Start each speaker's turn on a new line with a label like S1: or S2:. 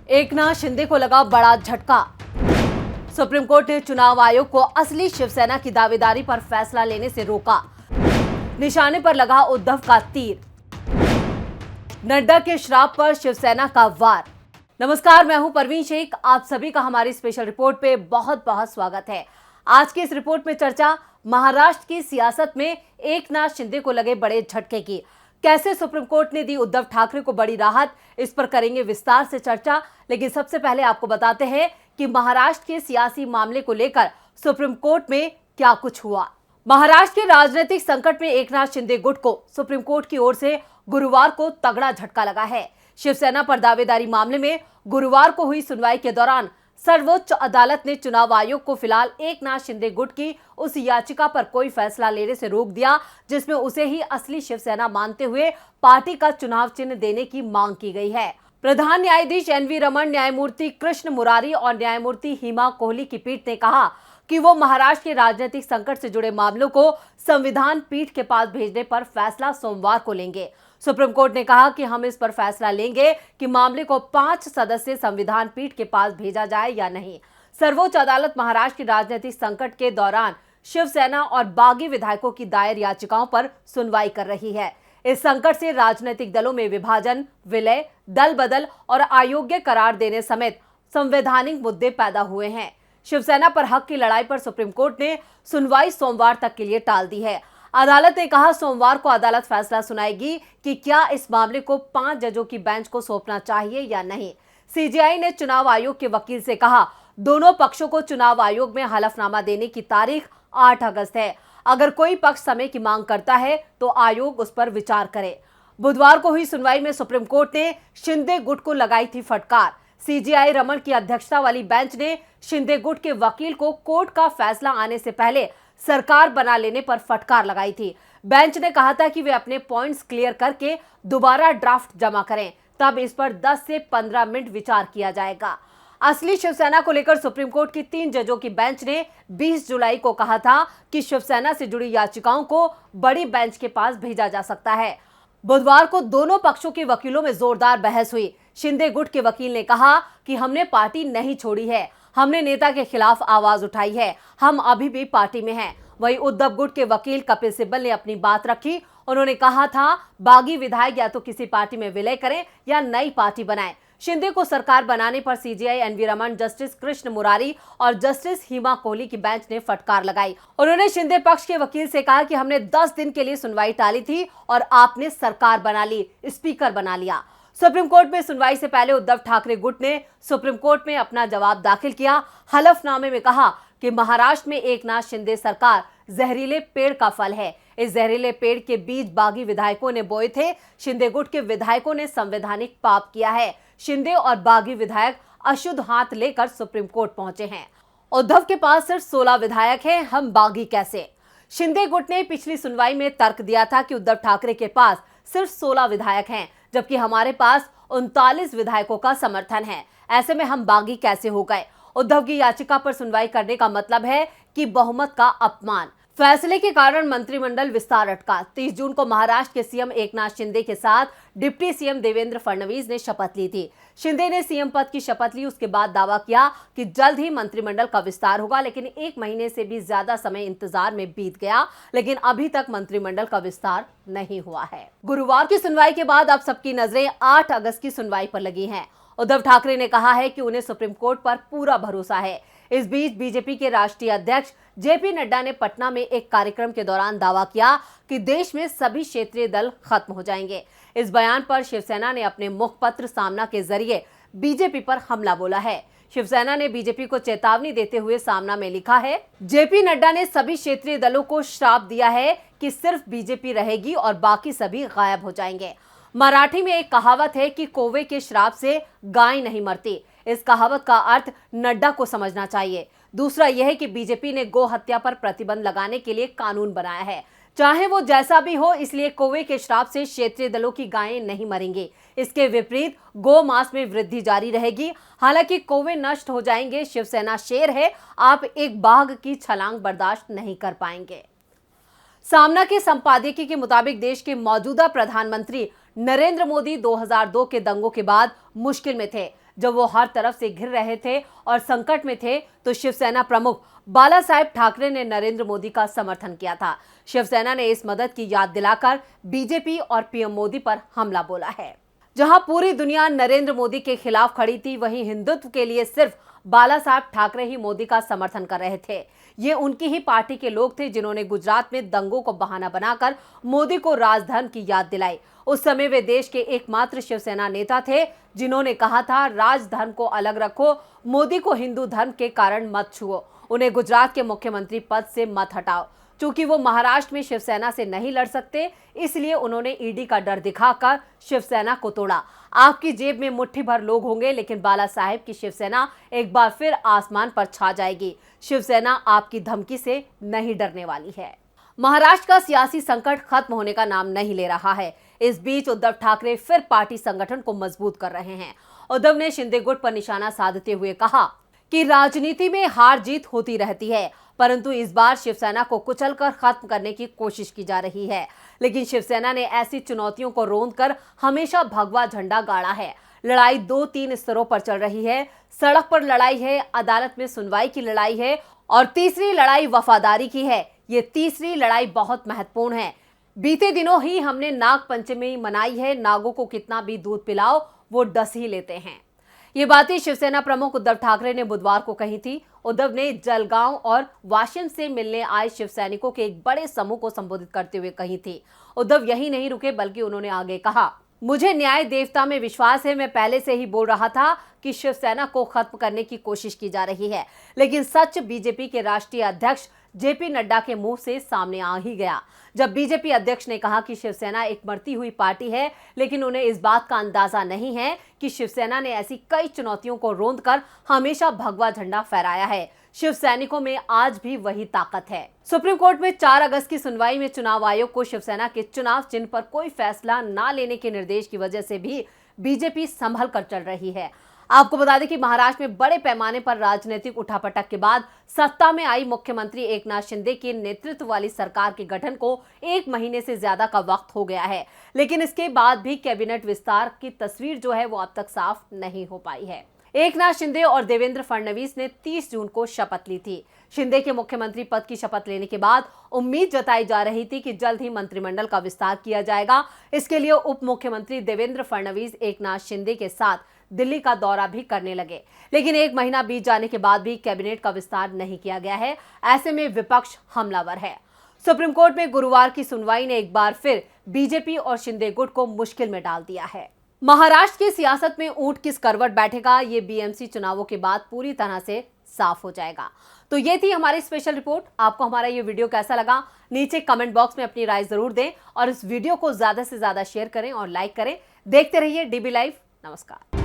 S1: एकनाथ शिंदे को लगा बड़ा झटका। सुप्रीम कोर्ट ने चुनाव आयोग को असली शिवसेना की दावेदारी पर फैसला लेने से रोका। निशाने पर लगा उद्धव का तीर। नड्डा के श्राप पर शिवसेना का वार। नमस्कार, मैं हूं परवीन शेख। आप सभी का हमारी स्पेशल रिपोर्ट पे बहुत बहुत स्वागत है। आज की इस रिपोर्ट में चर्चा महाराष्ट्र की सियासत में एकनाथ शिंदे को लगे बड़े झटके की। कैसे सुप्रीम कोर्ट ने दी उद्धव ठाकरे को बड़ी राहत, इस पर करेंगे विस्तार से चर्चा। लेकिन सबसे पहले आपको बताते हैं कि महाराष्ट्र के सियासी मामले को लेकर सुप्रीम कोर्ट में क्या कुछ हुआ। महाराष्ट्र के राजनीतिक संकट में एकनाथ शिंदे गुट को सुप्रीम कोर्ट की ओर से गुरुवार को तगड़ा झटका लगा है। शिवसेना पर दावेदारी मामले में गुरुवार को हुई सुनवाई के दौरान सर्वोच्च अदालत ने चुनाव आयोग को फिलहाल एकनाथ शिंदे गुट की उस याचिका पर कोई फैसला लेने से रोक दिया जिसमें उसे ही असली शिवसेना मानते हुए पार्टी का चुनाव चिन्ह देने की मांग की गई है। प्रधान न्यायाधीश एनवी रमन, न्यायमूर्ति कृष्ण मुरारी और न्यायमूर्ति हिमा कोहली की पीठ ने कहा कि वो महाराष्ट्र के राजनीतिक संकट से जुड़े मामलों को संविधान पीठ के पास भेजने पर फैसला सोमवार को लेंगे। सुप्रीम कोर्ट ने कहा कि हम इस पर फैसला लेंगे कि मामले को 5 सदस्यीय संविधान पीठ के पास भेजा जाए या नहीं। सर्वोच्च अदालत महाराष्ट्र के राजनीतिक संकट के दौरान शिवसेना और बागी विधायकों की दायर याचिकाओं पर सुनवाई कर रही है। इस संकट से राजनीतिक दलों में विभाजन, विलय, दल बदल और अयोग्य करार देने समेत संवैधानिक मुद्दे पैदा हुए हैं। शिवसेना पर हक की लड़ाई पर सुप्रीम कोर्ट ने सुनवाई सोमवार तक के लिए टाल दी है। अदालत ने कहा सोमवार को अदालत फैसला सुनाएगी कि क्या इस मामले को 5 जजों की बेंच को सौंपना चाहिए या नहीं। सीजेआई ने चुनाव आयोग के वकील से कहा दोनों पक्षों को चुनाव आयोग में हलफनामा देने की तारीख 8 अगस्त है। अगर कोई पक्ष समय की मांग करता है तो आयोग उस पर विचार करे। बुधवार को हुई सुनवाई में सुप्रीम कोर्ट ने शिंदे गुट को लगाई थी फटकार। सीजेआई रमन की अध्यक्षता वाली बेंच ने शिंदे गुट के वकील को कोर्ट का फैसला आने से पहले सरकार बना लेने पर फटकार लगाई थी। बेंच ने कहा था कि वे अपने पॉइंट्स क्लियर करके दोबारा ड्राफ्ट जमा करें, तब इस पर 10 से 15 मिनट विचार किया जाएगा। असली शिवसेना को लेकर सुप्रीम कोर्ट की 3 जजों की बेंच ने 20 जुलाई को कहा था कि शिवसेना से जुड़ी याचिकाओं को बड़ी बेंच के पास भेजा जा सकता है। बुधवार को दोनों पक्षों के वकीलों में जोरदार बहस हुई। शिंदे गुट के वकील ने कहा कि हमने पार्टी नहीं छोड़ी है, हमने नेता के खिलाफ आवाज उठाई है, हम अभी भी पार्टी में हैं। वहीं उद्धव गुट के वकील कपिल सिब्बल ने अपनी बात रखी। उन्होंने कहा था बागी विधायक या तो किसी पार्टी में विलय करें या नई पार्टी बनाएं। शिंदे को सरकार बनाने पर CJI NV Ramana, justice Krishna Murari और जस्टिस हिमा कोहली की बेंच ने फटकार लगाई। उन्होंने शिंदे पक्ष के वकील से कहा कि हमने 10 दिन के लिए सुनवाई टाली थी और आपने सरकार बना ली, स्पीकर बना लिया। सुप्रीम कोर्ट में सुनवाई से पहले उद्धव ठाकरे गुट ने सुप्रीम कोर्ट में अपना जवाब दाखिल किया। हलफनामे में कहा कि महाराष्ट्र में एकनाथ शिंदे सरकार जहरीले पेड़ का फल है। इस जहरीले पेड़ के बीज बागी विधायकों ने बोए थे। शिंदे गुट के विधायकों ने संवैधानिक पाप किया है। शिंदे और बागी विधायक अशुद्ध हाथ लेकर सुप्रीम कोर्ट पहुंचे हैं। उद्धव के पास सिर्फ 16 विधायक हैं, हम बागी कैसे? शिंदे गुट ने पिछली सुनवाई में तर्क दिया था कि उद्धव ठाकरे के पास सिर्फ 16 विधायक हैं, जबकि हमारे पास 39 विधायकों का समर्थन है। ऐसे में हम बागी कैसे हो गए? उद्धव की याचिका पर सुनवाई करने का मतलब है कि बहुमत का अपमान। फैसले के कारण मंत्रिमंडल विस्तार अटका। 30 जून को महाराष्ट्र के सीएम एकनाथ शिंदे के साथ डिप्टी सीएम देवेंद्र फडणवीस ने शपथ ली थी। शिंदे ने सीएम पद की शपथ ली। उसके बाद दावा किया कि जल्द ही मंत्रिमंडल का विस्तार होगा, लेकिन 1 महीने से भी ज्यादा समय इंतजार में बीत गया, लेकिन अभी तक मंत्रिमंडल का विस्तार नहीं हुआ है। गुरुवार की सुनवाई के बाद अब सबकी नजरें 8 अगस्त की सुनवाई पर लगी हैं। उद्धव ठाकरे ने कहा है कि उन्हें सुप्रीम कोर्ट पर पूरा भरोसा है। इस बीच बीजेपी के राष्ट्रीय अध्यक्ष जेपी नड्डा ने पटना में एक कार्यक्रम के दौरान दावा किया कि देश में सभी क्षेत्रीय दल खत्म हो जाएंगे। इस बयान पर शिवसेना ने अपने मुखपत्र सामना के जरिए बीजेपी पर हमला बोला है। शिवसेना ने बीजेपी को चेतावनी देते हुए सामना में लिखा है, जेपी नड्डा ने सभी क्षेत्रीय दलों को श्राप दिया है कि सिर्फ बीजेपी रहेगी और बाकी सभी गायब हो जाएंगे। मराठी में एक कहावत है कि कौवे के श्राप से गाय नहीं मरती। इस कहावत का अर्थ नड्डा को समझना चाहिए। दूसरा यह है कि बीजेपी ने गौ हत्या पर प्रतिबंध लगाने के लिए कानून बनाया है, चाहे वो जैसा भी हो, इसलिए कौवे के श्राप से क्षेत्रीय दलों की गायें नहीं मरेंगी। इसके विपरीत गौ मांस में वृद्धि जारी रहेगी। हालांकि कौवे नष्ट हो जाएंगे, शिवसेना शेर है, आप एक बाघ की छलांग बर्दाश्त नहीं कर पाएंगे। सामना के संपादकीय के मुताबिक देश के मौजूदा प्रधानमंत्री नरेंद्र मोदी 2002 के दंगों के बाद मुश्किल में थे। जब वो हर तरफ से घिर रहे थे और संकट में थे, तो शिवसेना प्रमुख बालासाहेब ठाकरे ने नरेंद्र मोदी का समर्थन किया था। शिवसेना ने इस मदद की याद दिलाकर बीजेपी और पीएम मोदी पर हमला बोला है। जहां पूरी दुनिया नरेंद्र मोदी के खिलाफ खड़ी थी, वहीं हिंदुत्व के लिए सिर्फ बालासाहेब ठाकरे ही मोदी का समर्थन कर रहे थे। ये उनकी ही पार्टी के लोग थे जिन्होंने गुजरात में दंगों को बहाना बनाकर मोदी को राजधर्म की याद दिलाई। उस समय वे देश के एकमात्र शिवसेना नेता थे जिन्होंने कहा था, राजधर्म को अलग रखो, मोदी को हिंदू धर्म के कारण मत छुओ, उन्हें गुजरात के मुख्यमंत्री पद से मत हटाओ। चूंकि वो महाराष्ट्र में शिवसेना से नहीं लड़ सकते, इसलिए उन्होंने ईडी का डर दिखाकर शिवसेना को तोड़ा। आपकी जेब में मुट्ठी भर लोग होंगे, लेकिन बाला साहेब की शिवसेना एक बार फिर आसमान पर छा जाएगी। शिवसेना आपकी धमकी से नहीं डरने वाली है। महाराष्ट्र का सियासी संकट खत्म होने का नाम नहीं ले रहा है। इस बीच उद्धव ठाकरे फिर पार्टी संगठन को मजबूत कर रहे हैं। उद्धव ने शिंदे गुट पर निशाना साधते हुए कहा कि राजनीति में हार जीत होती रहती है, परंतु इस बार शिवसेना को कुचलकर खत्म करने की कोशिश की जा रही है। लेकिन शिवसेना ने ऐसी चुनौतियों को रौंदकर हमेशा भगवा झंडा गाड़ा है। लड़ाई 2-3 स्तरों पर चल रही है। सड़क पर लड़ाई है, अदालत में सुनवाई की लड़ाई है, और तीसरी लड़ाई वफादारी की है। ये तीसरी लड़ाई बहुत महत्वपूर्ण है। बीते दिनों ही हमने नाग पंचमी मनाई है। नागों को कितना भी दूध पिलाओ, वो डस ही लेते हैं। ये बातें शिवसेना प्रमुख उद्धव ठाकरे ने बुधवार को कही थी। उद्धव ने जलगांव और वाशिम से मिलने आए शिव सैनिकों के एक बड़े समूह को संबोधित करते हुए कही थी। उद्धव यही नहीं रुके, बल्कि उन्होंने आगे कहा, मुझे न्याय देवता में विश्वास है। मैं पहले से ही बोल रहा था कि शिवसेना को खत्म करने की कोशिश की जा रही है, लेकिन सच बीजेपी के राष्ट्रीय अध्यक्ष जेपी नड्डा के मुंह से सामने आ ही गया, जब बीजेपी अध्यक्ष ने कहा कि शिवसेना एक मरती हुई पार्टी है। लेकिन उन्हें इस बात का अंदाजा नहीं है कि शिवसेना ने ऐसी कई चुनौतियों को रौंदकर हमेशा भगवा झंडा फहराया है। शिव सैनिकों में आज भी वही ताकत है। सुप्रीम कोर्ट में 4 अगस्त की सुनवाई में चुनाव आयोग को शिवसेना के चुनाव चिन्ह पर कोई फैसला न लेने के निर्देश की वजह से भी बीजेपी संभल कर चल रही है। आपको बता दें कि महाराष्ट्र में बड़े पैमाने पर राजनीतिक उठापटक के बाद सत्ता में आई मुख्यमंत्री एकनाथ शिंदे के नेतृत्व वाली सरकार के गठन को 1 महीने से ज्यादा का वक्त हो गया है, लेकिन इसके बाद भी कैबिनेट विस्तार की तस्वीर जो है वो अब तक साफ नहीं हो पाई है। एकनाथ शिंदे और देवेंद्र फडणवीस ने 30 जून को शपथ ली थी। शिंदे के मुख्यमंत्री पद की शपथ लेने के बाद उम्मीद जताई जा रही थी कि जल्द ही मंत्रिमंडल का विस्तार किया जाएगा। इसके लिए उप मुख्यमंत्री देवेंद्र फडणवीस एकनाथ शिंदे के साथ दिल्ली का दौरा भी करने लगे, लेकिन 1 महीना बीत जाने के बाद भी कैबिनेट का विस्तार नहीं किया गया है। ऐसे में विपक्ष हमलावर है। सुप्रीम कोर्ट में गुरुवार की सुनवाई ने एक बार फिर बीजेपी और शिंदे गुट को मुश्किल में डाल दिया है। महाराष्ट्र की सियासत में ऊंट किस करवट बैठेगा, ये बीएमसी चुनावों के बाद पूरी तरह से साफ हो जाएगा। तो ये थी हमारी स्पेशल रिपोर्ट। आपको हमारा ये वीडियो कैसा लगा, नीचे कमेंट बॉक्स में अपनी राय जरूर दें और इस वीडियो को ज्यादा से ज्यादा शेयर करें और लाइक करें। देखते रहिए डीबी लाइव। नमस्कार।